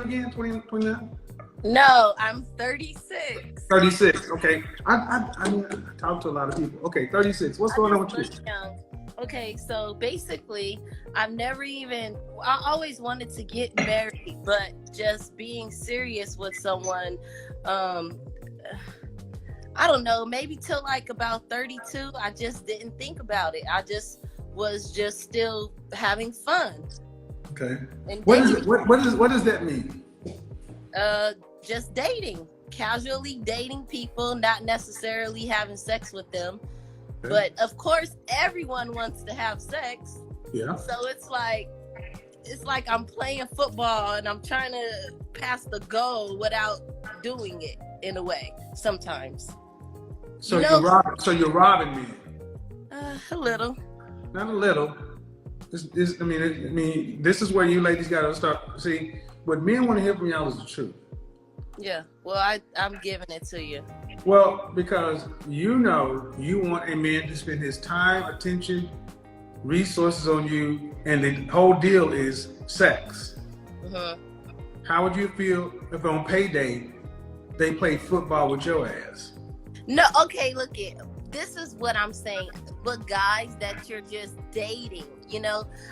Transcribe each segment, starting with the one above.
again? 20, 29? No, I'm 36. 36. Okay. I talk to a lot of people. Okay, 36. What's going on with you? Young. Okay, so basically, I always wanted to get married, but just being serious with someone, I don't know, maybe till like about 32, I just didn't think about it. I just was just still having fun. Okay. What does that mean? Just dating, casually dating people, not necessarily having sex with them. Okay. But of course, everyone wants to have sex. Yeah. So it's like I'm playing football and I'm trying to pass the goal without doing it in a way sometimes. So you're robbing me. A little. Not a little. I mean, this is where you ladies got to start. See, what men want to hear from y'all is the truth. Yeah. Well, I'm giving it to you. Well, because you want a man to spend his time, attention, resources on you, and the whole deal is sex. Mm-hmm. How would you feel if on payday they played football with your ass? No, okay, look it. This is what I'm saying. But guys that you're just dating,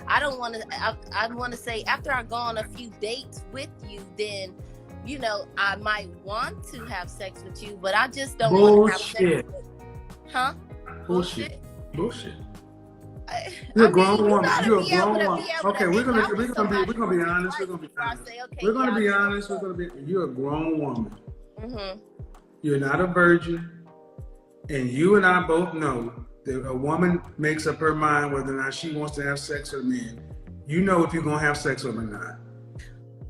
I don't want to. I want to say after I go on a few dates with you, then I might want to have sex with you, but I just don't want to have sex with you. Huh? Bullshit. You're a grown woman. You're a grown woman. Okay, we're gonna be honest. You're a grown woman. Mm-hmm. You're not a virgin, and you and I both know that a woman makes up her mind whether or not she wants to have sex with a man. You know if you're gonna have sex with him or not.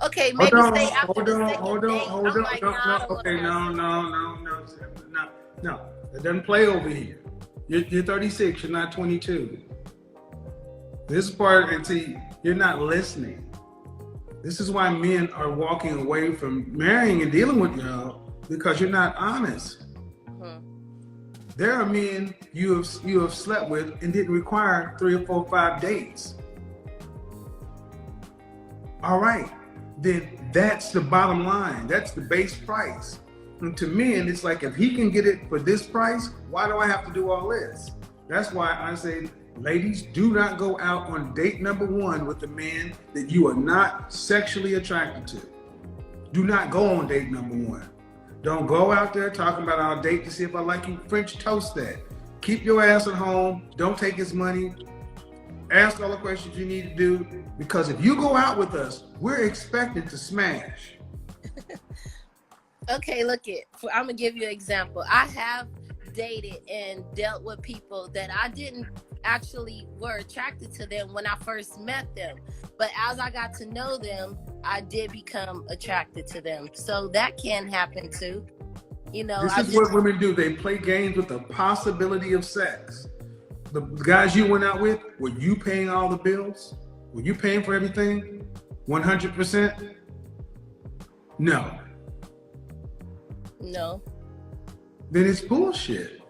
Okay, maybe say after the second date. Hold on. Okay, no. It doesn't play over here. You're 36. You're not 22. This part, and see, you're not listening. This is why men are walking away from marrying and dealing with y'all because you're not honest. Mm-hmm. There are men you have slept with and didn't require 3 or 4 or 5 dates. All right. Then that's the bottom line. That's the base price. And to men, it's like, if he can get it for this price, why do I have to do all this? That's why I say, ladies, do not go out on date number 1 with a man that you are not sexually attracted to. Do not go on date number 1. Don't go out there talking about our date to see if I like you. French toast that. Keep your ass at home. Don't take his money. Ask all the questions you need to do, because if you go out with us, we're expected to smash. Okay, I'm gonna give you an example. I have dated and dealt with people that I didn't actually were attracted to them when I first met them, but as I got to know them, I did become attracted to them. So that can happen too. This is what women do. They play games with the possibility of sex. The guys you went out with, were you paying all the bills? Were you paying for everything? 100%? No. No. Then it's bullshit.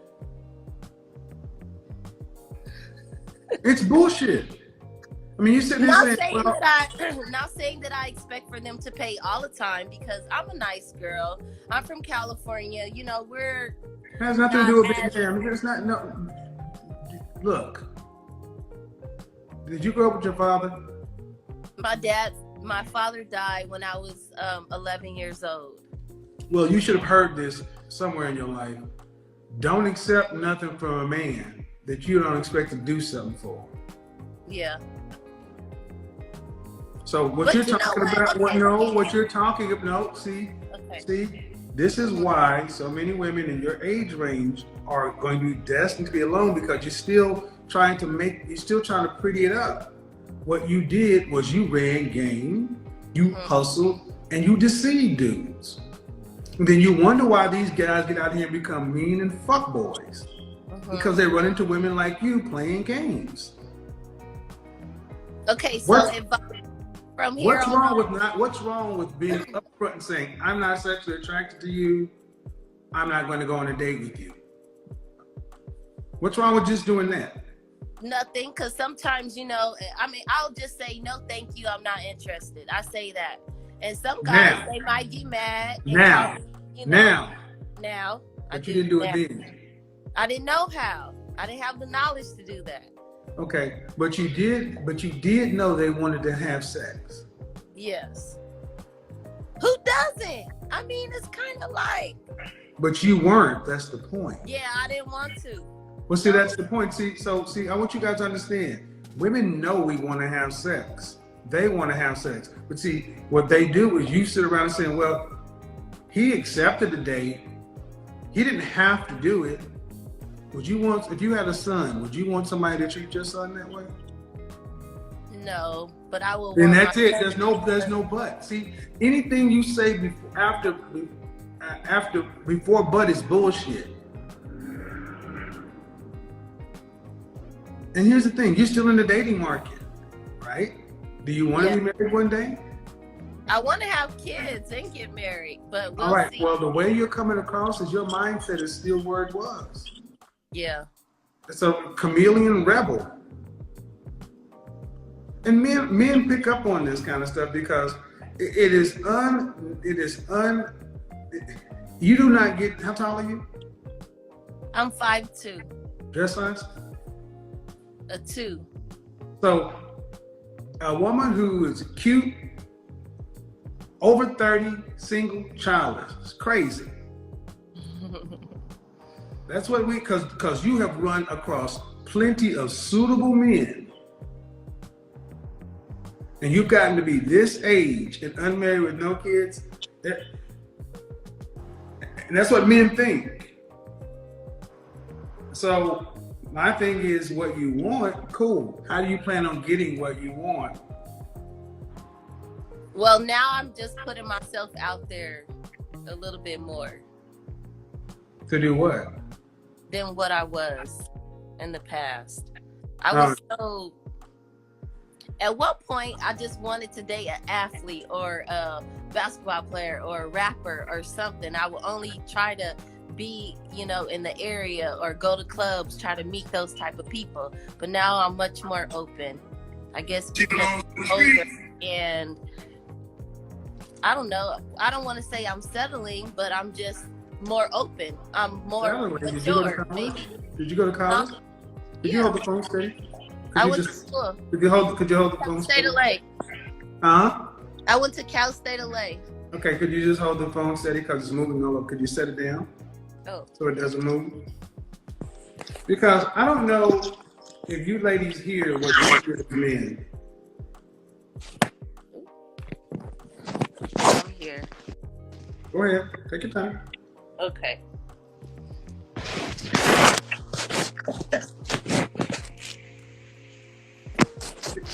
It's bullshit. I mean, you sitting there saying, not saying that I expect for them to pay all the time, because I'm a nice girl. I'm from California. We're. It has nothing to do with being there. I mean, it's not. No. Look. Did you grow up with your father? My father died when I was 11 years old. Well, you should have heard this somewhere in your life. Don't accept nothing from a man that you don't expect to do something for. Yeah. So what you're talking about, see, this is why so many women in your age range are going to be destined to be alone, because you're still trying to pretty it up. What you did was you ran game, you hustled, and you deceived dudes. And then you wonder why these guys get out here and become mean and fuck boys. Because they run into women like you playing games. Okay, so from here what's wrong with being upfront and saying, I'm not sexually attracted to you, I'm not going to go on a date with you? What's wrong with just doing that? Nothing, because sometimes, I'll just say, no, thank you, I'm not interested. I say that. And some guys, Now. they might get mad. And Now. call, you know, Now. I But you didn't do it then. I didn't know how. I didn't have the knowledge to do that. Okay, but you did know they wanted to have sex. Yes. Who doesn't? I mean, it's kind of like. But you weren't. That's the point. Yeah, I didn't want to. Well, see, that's the point. See, I want you guys to understand. Women know we want to have sex. They want to have sex. But see, what they do is you sit around and saying, well, he accepted the date. He didn't have to do it. Would you want, if you had a son, would you want somebody to treat your son that way? No, but I will. And that's it. There's no but. See, anything you say before but is bullshit. And here's the thing: you're still in the dating market, right? Do you want to be married one day? I want to have kids and get married, but we'll all right. see. Well, the way you're coming across is your mindset is still where it was. Yeah. It's a chameleon rebel. And men pick up on this kind of stuff because you do not get, how tall are you? I'm 5'2". Dress size? A 2. So a woman who is cute, over 30, single, childless, it's crazy. That's what because you have run across plenty of suitable men. And you've gotten to be this age and unmarried with no kids. And that's what men think. So my thing is, what you want, cool. How do you plan on getting what you want? Well, now I'm just putting myself out there a little bit more. To do what? Than what I was in the past. I was so. At one point, I just wanted to date an athlete or a basketball player or a rapper or something. I would only try to be, in the area or go to clubs, try to meet those type of people. But now I'm much more open. I guess because I'm older, and I don't know. I don't want to say I'm settling, but I'm just more open. I'm more mature. Did you go to college? Did you hold the phone steady? I went to school. Could you hold the phone steady? State of LA. Huh? I went to Cal State of LA. Okay, could you just hold the phone steady because it's moving all over? Could you set it down? Oh. So it doesn't move? Because I don't know if you ladies hear what you hear as men. I'm here. Go ahead, take your time. Okay.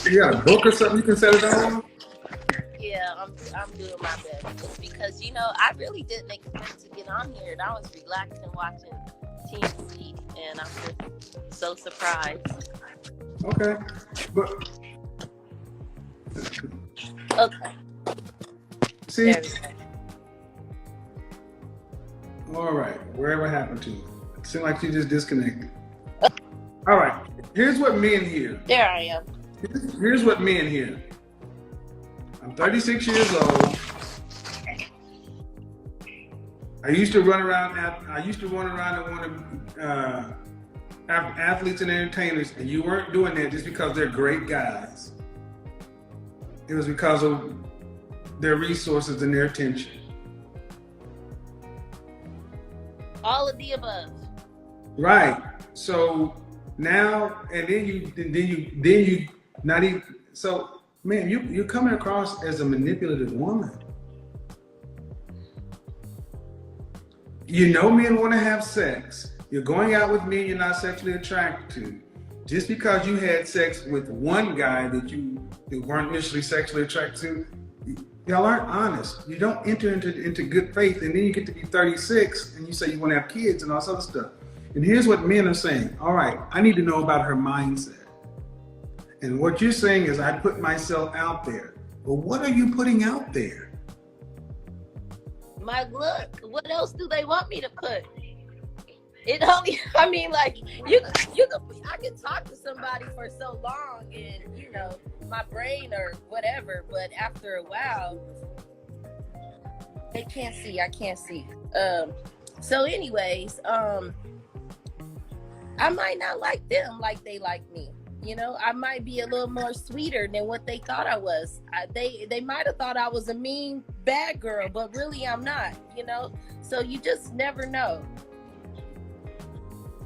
You got a book or something you can set it on? Yeah, I'm doing my best because I really didn't expect to get on here, and I was relaxing watching TV, and I'm just so surprised. Okay, but okay. See, all right, wherever happened to you? It seemed like you just disconnected. All right, here's what men hear. There I am. Here's what men hear. I'm 36 years old. I used to run around and want to have athletes and entertainers, and you weren't doing that just because they're great guys. It was because of their resources and their attention. All of the above. Right. So now, and then you not even. So, man, you're coming across as a manipulative woman. Men want to have sex. You're going out with men you're not sexually attracted to. Just because you had sex with one guy that you weren't initially sexually attracted to, y'all aren't honest. You don't enter into good faith, and then you get to be 36 and you say you want to have kids and all this other stuff. And here's what men are saying. All right, I need to know about her mindset. And what you're saying is I put myself out there. But what are you putting out there? My look. What else do they want me to put? It only, I mean, like, I can talk to somebody for so long and, my brain or whatever, but after a while, They can't see. I can't see. So anyways, I might not like them like they like me. You know, I might be a little more sweeter than what they thought I was. They might have thought I was a mean bad girl, but really I'm not, you know? So you just never know.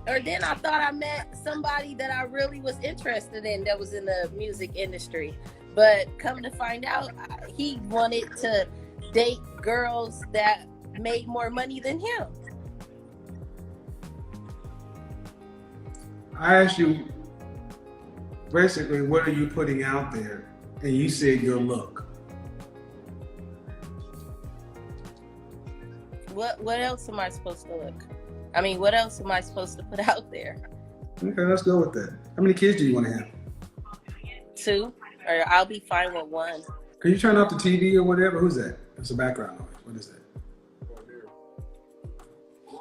Or then I thought I met somebody that I really was interested in that was in the music industry. But come to find out, he wanted to date girls that made more money than him. I asked you, basically, what are you putting out there? And you said your look. What else am I supposed to look? I mean, what else am I supposed to put out there? Okay, let's go with that. How many kids do you want to have? 2, or I'll be fine with 1. Can you turn off the TV or whatever? Who's that? That's a background noise. What is that?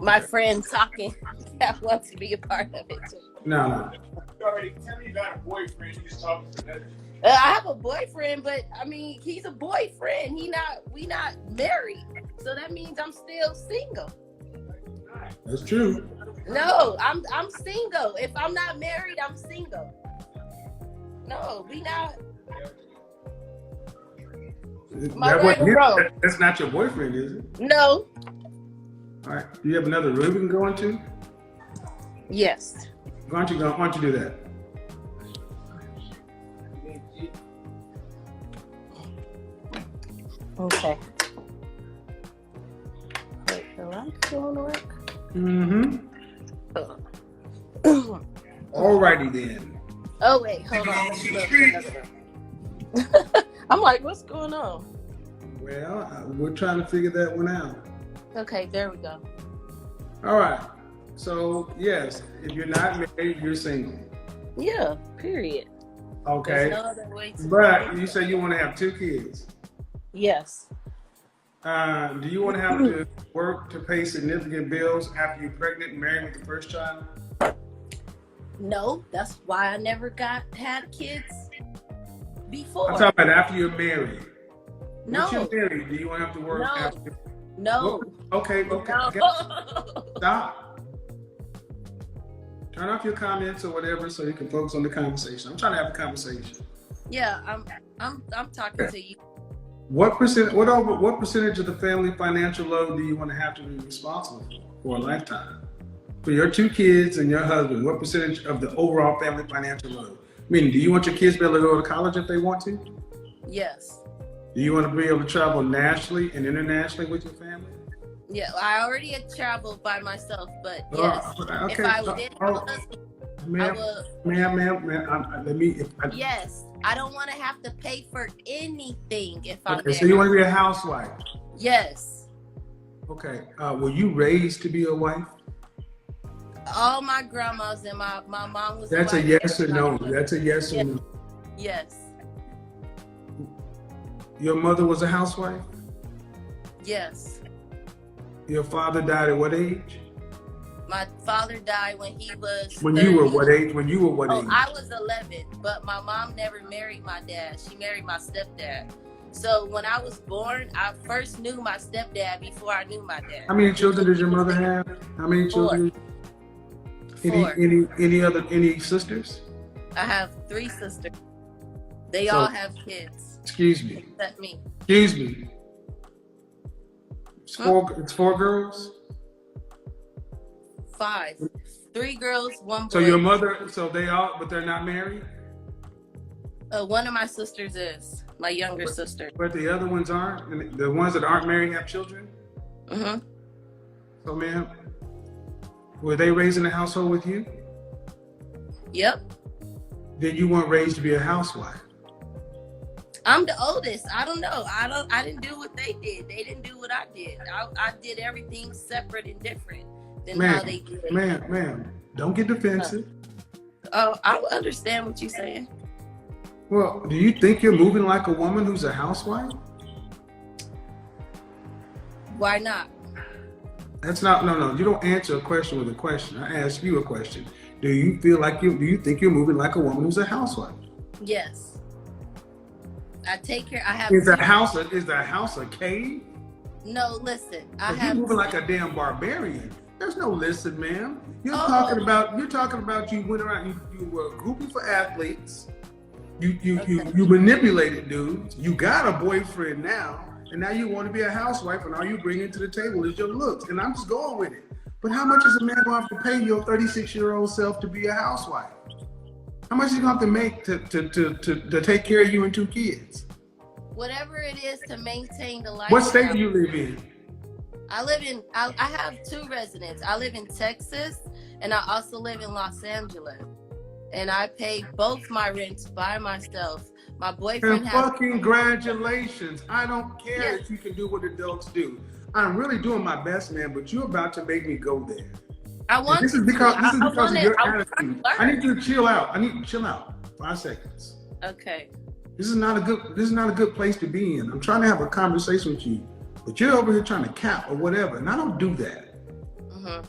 My friend talking that wants to be a part of it too. No. You already tell me you got a boyfriend. You just talking to that. I have a boyfriend, but I mean, he's a boyfriend. We not married, so that means I'm still single. That's true. No, I'm single. If I'm not married, I'm single. No, we not. That's not your boyfriend, is it? No. All right. Do you have another room we can go into? Yes. Why don't you do that? Okay. Wait, the lights don't work? Mm-hmm. Alrighty then. Oh wait, hold on. Let me look for another one. I'm like, what's going on? Well, we're trying to figure that one out. Okay, there we go. All right. So, yes, if you're not married, you're single. Yeah, period. Okay. There's no other way to But you say you want to have 2 kids. Yes. Do you want to have to work to pay significant bills after you're pregnant and married with the first child? No, that's why I never had kids before. I'm talking about after you're married. No. Once you're married, do you want to have to work No. after? No. Okay. No. Stop. Turn off your comments or whatever so you can focus on the conversation. I'm trying to have a conversation. Yeah, I'm talking to you. What percentage of the family financial load do you want to have to be responsible for a lifetime? For your 2 kids and your husband, what percentage of the overall family financial load? Meaning, do you want your kids to be able to go to college if they want to? Yes. Do you want to be able to travel nationally and internationally with your family? Yeah, I already had traveled by myself, but yes, Okay. if I did have a husband, Ma'am, let me. Yes, I don't want to have to pay for anything if I'm Okay, there. so you want to be a housewife? Yes. Okay. Were you raised to be a wife? All my grandmas and my mom was. That's a yes or no. That's a yes or no. Yes. Your mother was a housewife? Yes. Your father died at what age? My father died when he was. When 30. you were what age? When you were what age? I was 11, but my mom never married my dad. She married my stepdad. So when I was born, I first knew my stepdad before I knew my dad. How many children did your mother have? How many children? 4. Any sisters? I have 3 sisters. They So- all have kids. Excuse me. Except me. Excuse me. It's 4 girls? 5. 3 girls, 1 boy. So your mother, but they're not married? One of my sisters is my younger sister. But the other ones aren't? And the ones that aren't married have children? Mm-hmm. So ma'am, were they raised in a household with you? Yep. Then you weren't raised to be a housewife. I'm the oldest. I don't know. I didn't do what they did. They didn't do what I did. I did everything separate and different than how they did. Ma'am, don't get defensive. Oh, I understand what you're saying. Well, do you think you're moving like a woman who's a housewife? Why not? That's not, no. You don't answer a question with a question. I ask you a question. Do you think you're moving like a woman who's a housewife? Yes. I take care. I have. Is the house a cave? No, listen. I You have. moving like a damn barbarian. There's no listen, ma'am. You're Oh. talking about you went around, you were a groupie for athletes. You manipulated dudes. You got a boyfriend now, and now you want to be a housewife, and all you bring to the table is your looks. And I'm just going with it. But how much is a man going to have to pay your 36-year-old self to be a housewife? How much is he going to have to make to take care of you and 2 kids? Whatever it is to maintain the life. What state do you live in? I have 2 residents. I live in Texas, and I also live in Los Angeles. And I pay both my rents by myself. My boyfriend And has. fucking congratulations. I don't care if you can do what adults do. I'm really doing my best, man, but you're about to make me go there. I want. This is because of your I'm attitude. trying to I learn. need you to chill out. I need you to chill out. 5 seconds. Okay. This is not a good place to be in. I'm trying to have a conversation with you, but you're over here trying to cap or whatever, and I don't do that. Mm-hmm.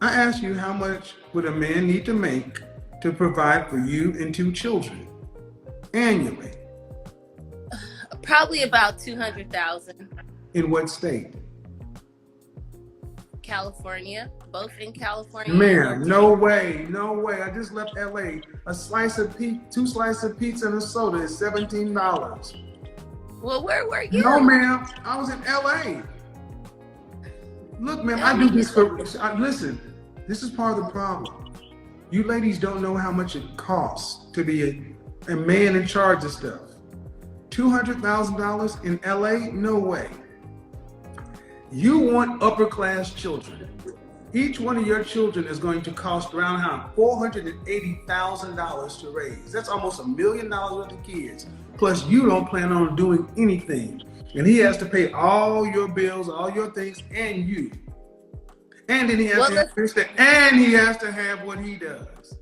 I ask you, how much would a man need to make to provide for you and 2 children annually? Probably about 200,000. In what state? California, both in California. Man, no way. I just left LA. A slice of pizza, 2 slices of pizza and a soda is $17. Well, where were you? No, ma'am. I was in LA. Look, ma'am, I do this for. Listen, this is part of the problem. You ladies don't know how much it costs to be a man in charge of stuff. $200,000 in LA? No way. You want upper class children. Each one of your children is going to cost around $480,000 to raise. That's almost $1 million worth of kids. Plus, you don't plan on doing anything. And he has to pay all your bills, all your things, and you. And then he has he has to have what he does.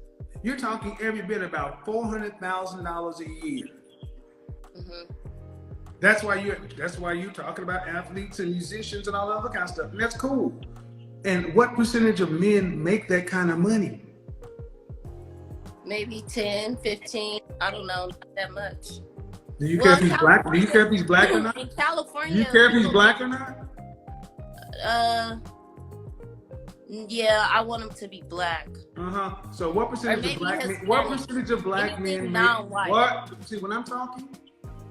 You're talking every bit about $400,000 a year. Mm-hmm. That's why you're talking about athletes and musicians and all that other kind of stuff. And that's cool. And what percentage of men make that kind of money? Maybe 10, 15. I don't know, not that much. Do you care if he's black? Do you care if he's black or not? In California. Do you care if he's black or not? Yeah, I want him to be black. So what percentage of black men? What percentage of black men make? What? See, when I'm talking,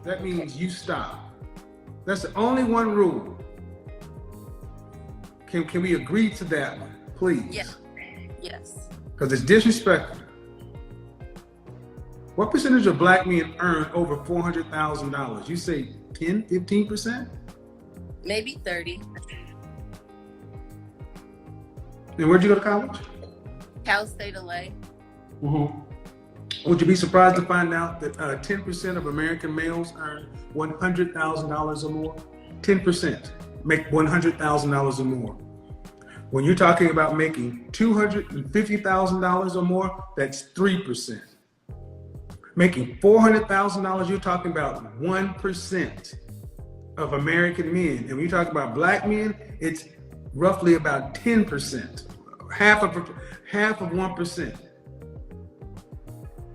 that means you stop. That's the only one rule. Can we agree to that one, please? Yeah. Yes. Because it's disrespectful. What percentage of black men earn over $400,000? You say 10, 15%? Maybe 30. And where'd you go to college? Cal State LA. Would you be surprised to find out that 10% of American males earn $100,000 or more? 10% make $100,000 or more. When you're talking about making $250,000 or more, that's 3%. Making $400,000, you're talking about 1% of American men. And when you talk about black men, it's roughly about 10%, half of 1%.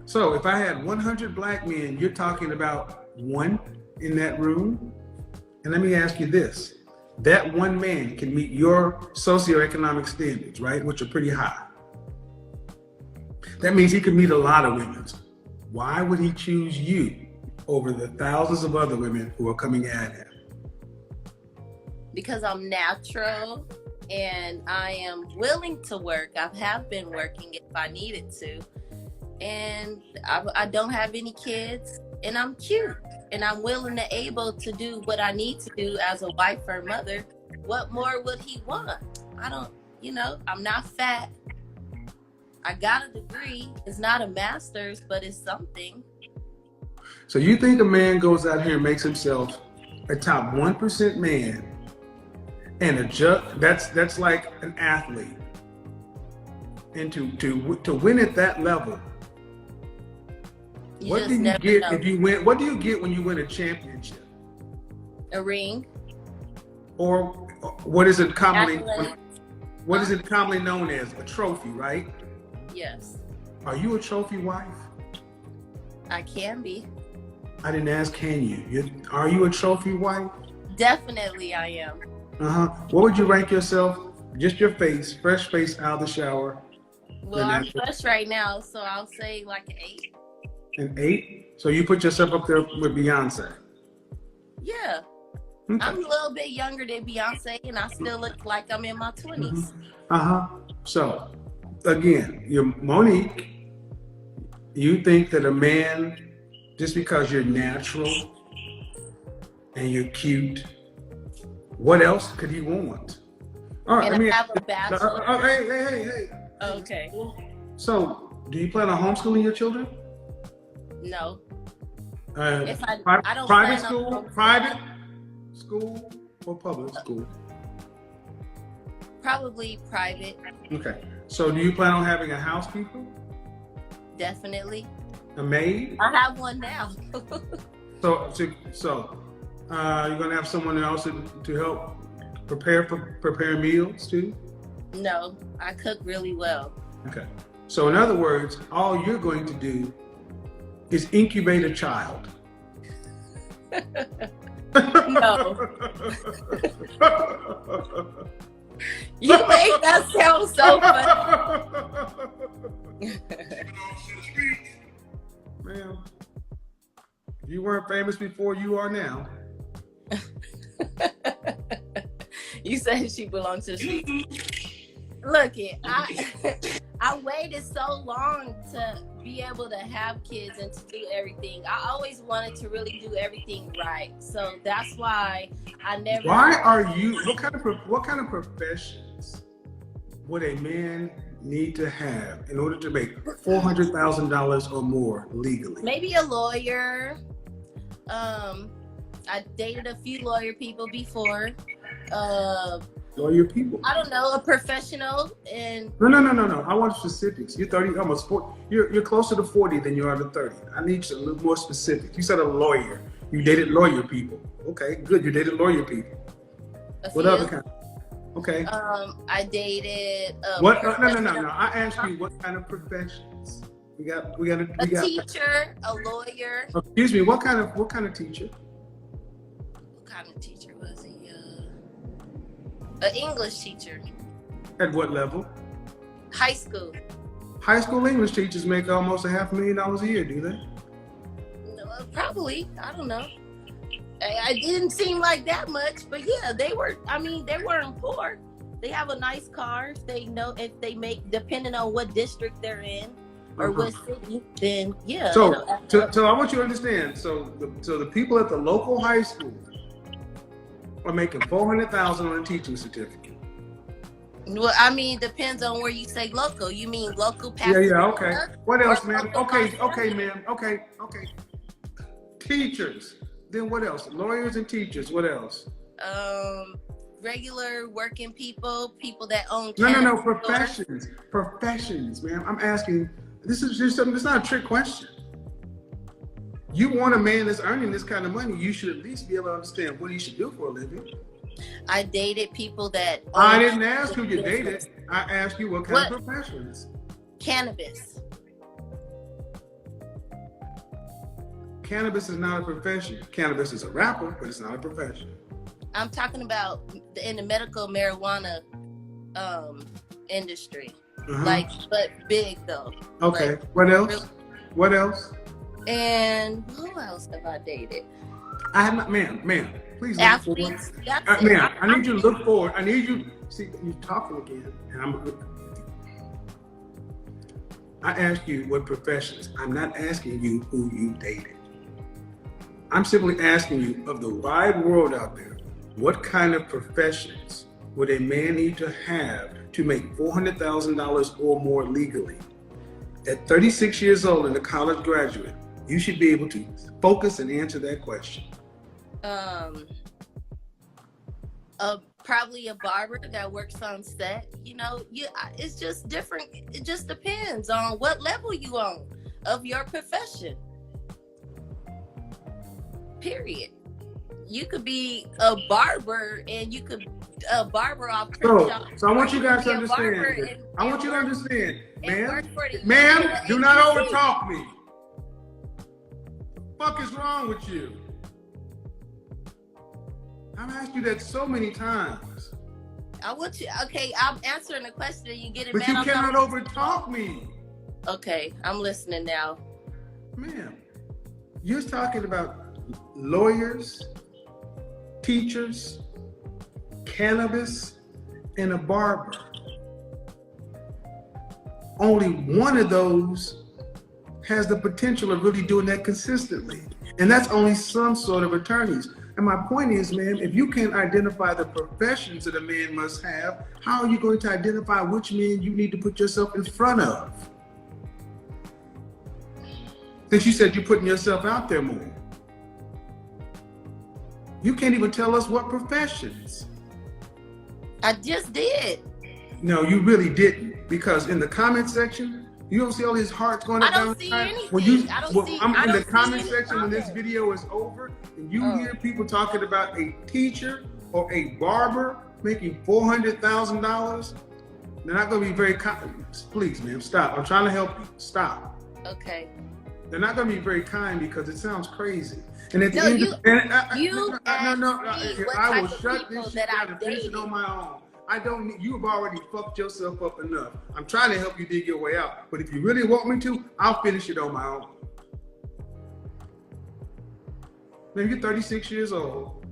So if I had 100 black men, you're talking about 1 in that room. And let me ask you this. That 1 man can meet your socioeconomic standards, right? Which are pretty high. That means he can meet a lot of women. Why would he choose you over the thousands of other women who are coming at him? Because I'm natural and I am willing to work. I have been working if I needed to. And I don't have any kids, and I'm cute, and I'm willing and able to do what I need to do as a wife or mother. What more would he want? I don't, I'm not fat. I got a degree. It's not a master's, but it's something. So you think a man goes out here and makes himself a top 1% man and that's like an athlete. And to win at that level, what do you get if you win? What do you get when you win a championship? A ring. Or what is it commonly known as? A trophy, right? Yes. Are you a trophy wife? I can be. I didn't ask, can you? Are you a trophy wife? Definitely, I am. What would you rank yourself? Just your face, fresh face out of the shower. Well, I'm fresh right now, so I'll say like an 8. An 8? So you put yourself up there with Beyonce? Yeah. Okay. I'm a little bit younger than Beyonce, and I still look like I'm in my 20s. So, again, you're Monique. You think that a man, just because you're natural and you're cute, what else could he want? All right, and I have a bachelor. Hey. Okay. So, do you plan on homeschooling your children? No. If I don't private school or public school? Probably private. Okay. So, do you plan on having a housekeeper? Definitely. A maid? I have one now. So you're gonna have someone else to help prepare meals too? No, I cook really well. Okay. So in other words, all you're going to do is incubate a child. No. You make that sound so funny. Ma'am, you weren't famous before, you are now. You said she belongs to the street. Look, I waited so long to be able to have kids and to do everything. I always wanted to really do everything right. So that's why I never. Why are you? What kind of professions would a man need to have in order to make $400,000 or more legally? Maybe a lawyer. I dated a few lawyer people before. Lawyer people? I don't know, a professional and. No. I want specifics. You're 30, almost 40. You're closer to 40 than you are to 30. I need you a little more specific. You said a lawyer. You dated lawyer people. Okay, good. You dated lawyer people. What other kind? Okay. I dated. What? No. I asked you what kind of professions. We got a teacher, a lawyer. Excuse me. What kind of teacher? What kind of teacher was he? An English teacher. At what level? High school. High school English teachers make almost $500,000 a year, do they? No, probably. I don't know. I didn't seem like that much, but yeah, they were. I mean, they weren't poor. They have a nice car. If they make, depending on what district they're in or what city, then yeah. So I want you to understand. So the people at the local high school are making $400,000 on a teaching certificate. Well, I mean, depends on where you say local. You mean local? Yeah. Okay. What else, man? Okay, man. Okay. Teachers. Then what else? Lawyers and teachers. What else? Regular working people that own. No. Professions, man. I'm asking. This is just something. It's not a trick question. You want a man that's earning this kind of money, you should at least be able to understand what he should do for a living. I dated people that. I didn't ask who you dated. I asked you what kind of professions. Cannabis. Cannabis is not a profession. Cannabis is a rapper, but it's not a profession. I'm talking about in the medical marijuana industry. But big though. Okay. Like, what else? Really, what else? And who else have I dated? I have not, ma'am. Please look athletes. Forward. Ma'am, I need you to look forward. I need you. See, you're talking again, and I asked you what professions. I'm not asking you who you dated. I'm simply asking you, of the wide world out there, what kind of professions would a man need to have to make $400,000 or more legally? At 36 years old and a college graduate, you should be able to focus and answer that question. Probably a barber that works on set. It's just different. It just depends on what level you on of your profession. Period. You could be a barber and you could barber off. So I want you guys to understand. I want you to understand, ma'am, do not overtalk me. What the fuck is wrong with you? I've asked you that so many times. I want you. Okay, I'm answering the question and you get it. But you cannot overtalk me. Okay, I'm listening now. Ma'am, you're talking about lawyers, teachers, cannabis, and a barber. Only one of those has the potential of really doing that consistently. And that's only some sort of attorneys. And my point is, ma'am, if you can't identify the professions that a man must have, how are you going to identify which men you need to put yourself in front of? Since you said you're putting yourself out there more. You can't even tell us what professions. I just did. No, you really didn't. Because in the comment section, you don't see all these hearts going up. I don't see anything. I'm in the comment section when this video is over, and you hear people talking about a teacher or a barber making $400,000. They're not going to be very kind. Please, ma'am, stop. I'm trying to help you. Stop. Okay. They're not going to be very kind because it sounds crazy. And at the No, end you of what I will type of shut people this shit that down I've and finish it dated. on my own. I don't need, you've already fucked yourself up enough. I'm trying to help you dig your way out. But if you really want me to, I'll finish it on my own. Man, you're 36 years old.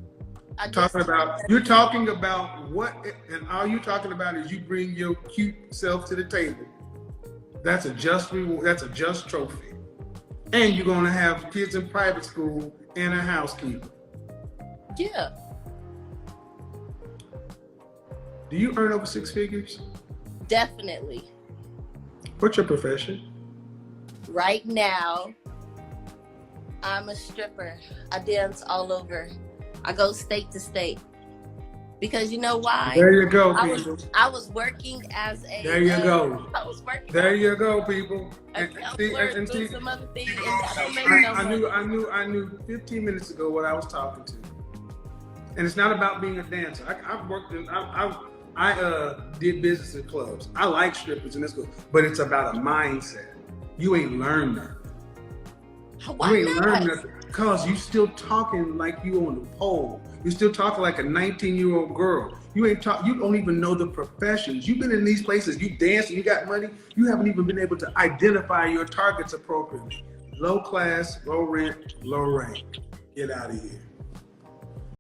You're talking about what, and all you're talking about is you bring your cute self to the table. That's a just reward, that's a just trophy. And you're gonna have kids in private school and a housekeeper. Yeah. Do you earn over 6 figures? Definitely. What's your profession? Right now, I'm a stripper. I dance all over. I go state to state. Because you know why? There you go, people. I was working as a. There you go. I was working. There you go, people. A counselor doing some other thing, and that don't make no money. I knew 15 minutes ago what I was talking to. And it's not about being a dancer. I've worked in. I did business in clubs. I like strippers and that's good, but it's about a mindset. You ain't learned nothing. Why you ain't not? learned nothing because you still talking like you on the pole. You're still talking like a 19-year-old girl. You don't even know the professions. You've been in these places, you dance and you got money. You haven't even been able to identify your targets appropriately. Low class, low rent, low rank. Get out of here.